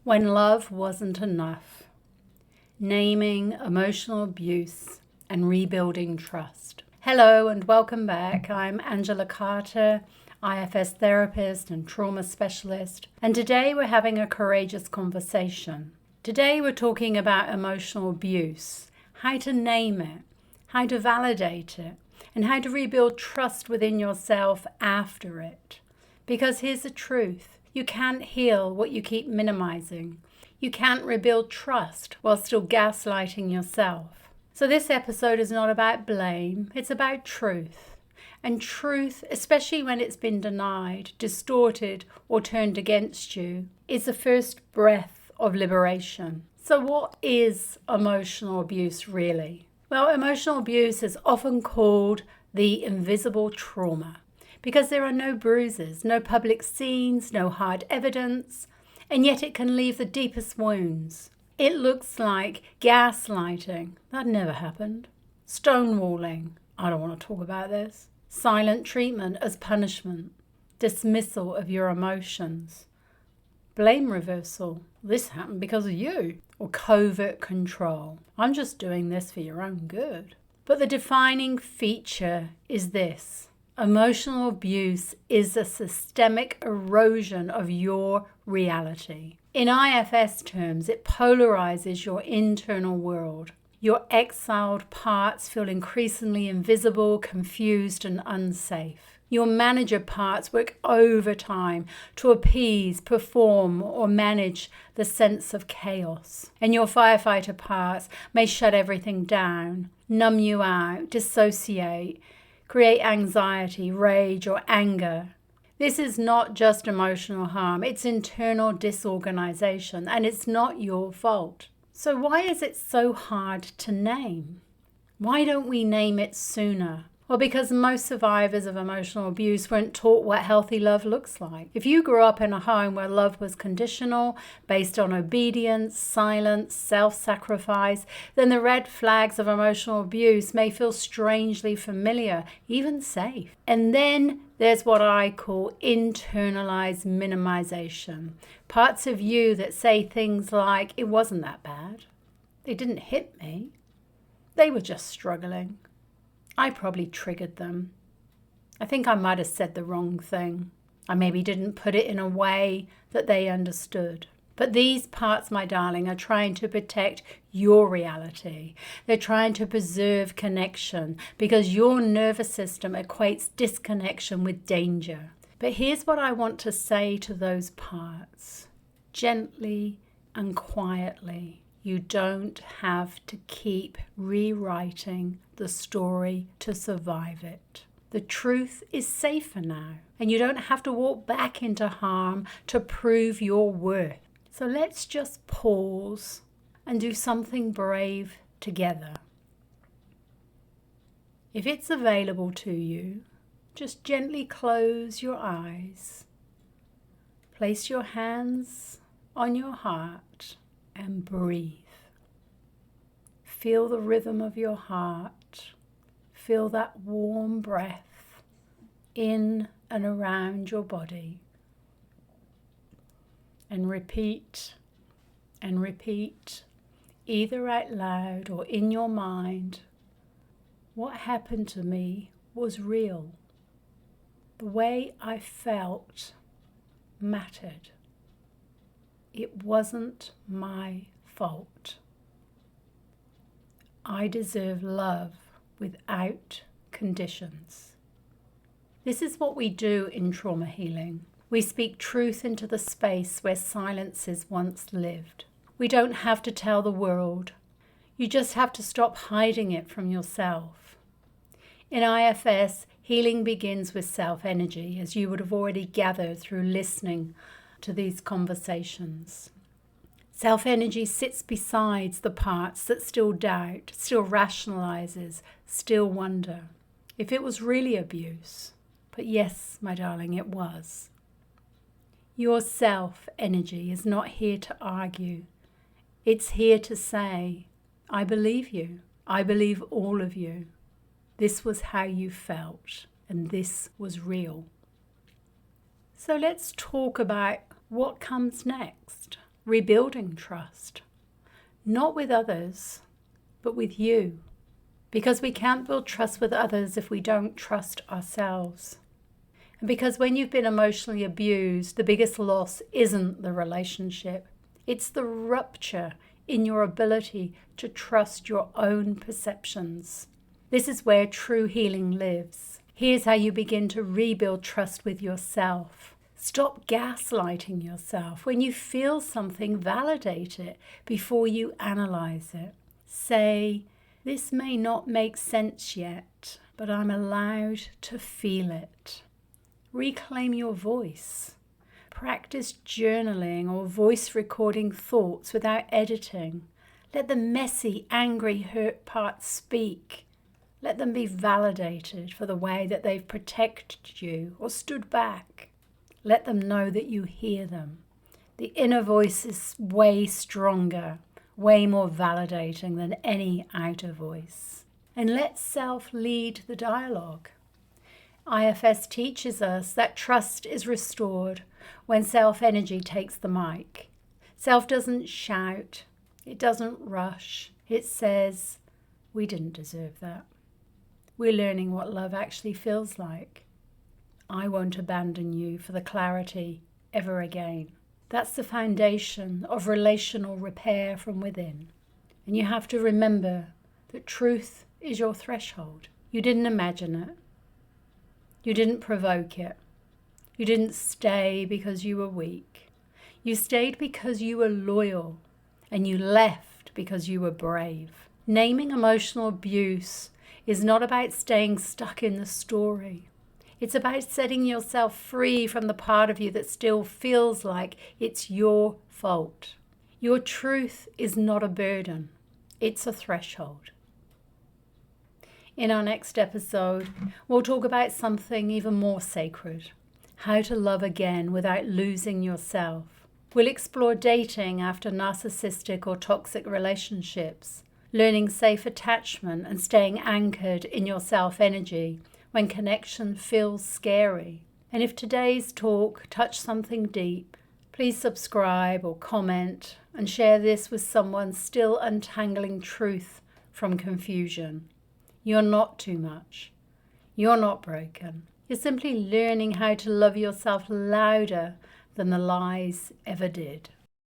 When love wasn't enough. Naming emotional abuse and rebuilding trust. Hello and welcome back. I'm Angela Carter, IFS therapist and trauma specialist, and today we're having a courageous conversation. Today we're talking about emotional abuse, how to name it, how to validate it, and how to rebuild trust within yourself after it. Because here's the truth. You can't heal what you keep minimizing. You can't rebuild trust while still gaslighting yourself. So this episode is not about blame, it's about truth. And truth, especially when it's been denied, distorted, or turned against you, is the first breath of liberation. So what is emotional abuse really? Well, emotional abuse is often called the invisible trauma. Because there are no bruises, no public scenes, no hard evidence, and yet it can leave the deepest wounds. It looks like gaslighting. That never happened. Stonewalling. I don't want to talk about this. Silent treatment as punishment. Dismissal of your emotions. Blame reversal. This happened because of you. Or covert control. I'm just doing this for your own good. But the defining feature is this. Emotional abuse is a systemic erosion of your reality. In IFS terms, it polarizes your internal world. Your exiled parts feel increasingly invisible, confused, and unsafe. Your manager parts work overtime to appease, perform, or manage the sense of chaos. And your firefighter parts may shut everything down, numb you out, dissociate, create anxiety, rage, or anger. This is not just emotional harm, it's internal disorganization, and it's not your fault. So why is it so hard to name? Why don't we name it sooner? Well, because most survivors of emotional abuse weren't taught what healthy love looks like. If you grew up in a home where love was conditional, based on obedience, silence, self-sacrifice, then the red flags of emotional abuse may feel strangely familiar, even safe. And then there's what I call internalized minimization. Parts of you that say things like, it wasn't that bad. They didn't hit me. They were just struggling. I probably triggered them. I think I might have said the wrong thing. I maybe didn't put it in a way that they understood. But these parts, my darling, are trying to protect your reality. They're trying to preserve connection because your nervous system equates disconnection with danger. But here's what I want to say to those parts. Gently and quietly. You don't have to keep rewriting the story to survive it. The truth is safer now, and you don't have to walk back into harm to prove your worth. So let's just pause and do something brave together. If it's available to you, just gently close your eyes. Place your hands on your heart and breathe. Feel the rhythm of your heart. Feel that warm breath in and around your body. And repeat, either out loud or in your mind, what happened to me was real. The way I felt mattered. It wasn't my fault. I deserve love without conditions. This is what we do in trauma healing. We speak truth into the space where silences once lived. We don't have to tell the world. You just have to stop hiding it from yourself. In IFS, healing begins with self-energy, as you would have already gathered through listening to these conversations. Self-energy sits beside the parts that still doubt, still rationalizes, still wonder. If it was really abuse. But yes, my darling, it was. Your self-energy is not here to argue. It's here to say, I believe you. I believe all of you. This was how you felt, and this was real. So let's talk about what comes next. rebuilding trust, not with others, but with you. Because we can't build trust with others if we don't trust ourselves. And because when you've been emotionally abused, the biggest loss isn't the relationship. It's the rupture in your ability to trust your own perceptions. This is where true healing lives. Here's how you begin to rebuild trust with yourself. Stop gaslighting yourself. When you feel something, validate it before you analyze it. Say, this may not make sense yet, but I'm allowed to feel it. Reclaim your voice. Practice journaling or voice recording thoughts without editing. Let the messy, angry, hurt parts speak. Let them be validated for the way that they've protected you or stood back. Let them know that you hear them. The inner voice is way stronger, way more validating than any outer voice. And let self lead the dialogue. IFS teaches us that trust is restored when self-energy takes the mic. Self doesn't shout, it doesn't rush. It says, we didn't deserve that. We're learning what love actually feels like. I won't abandon you for the clarity ever again. That's the foundation of relational repair from within. And you have to remember that truth is your threshold. You didn't imagine it. You didn't provoke it. You didn't stay because you were weak. You stayed because you were loyal, and you left because you were brave. Naming emotional abuse is not about staying stuck in the story. It's about setting yourself free from the part of you that still feels like it's your fault. Your truth is not a burden. It's a threshold. In our next episode, we'll talk about something even more sacred, how to love again without losing yourself. We'll explore dating after narcissistic or toxic relationships, learning safe attachment and staying anchored in your self-energy when connection feels scary. And if today's talk touched something deep, please subscribe or comment and share this with someone still untangling truth from confusion. You're not too much. You're not broken. You're simply learning how to love yourself louder than the lies ever did.